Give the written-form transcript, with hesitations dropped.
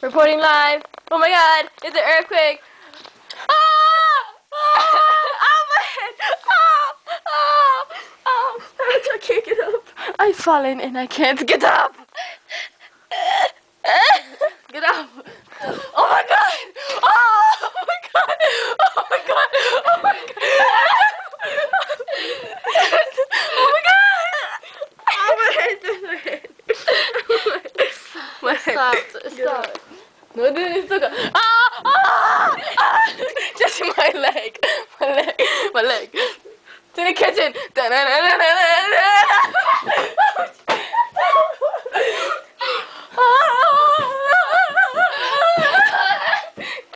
Reporting live. Oh my god, it's an earthquake. Ah! Oh my head. I can't get up. I've fallen and I can't get up. Get up. Oh my god. Oh my god. Oh my god. Oh my god. Oh my god. Oh my head. My head. Stop. No, it's so good. Just my leg. My leg. To the kitchen.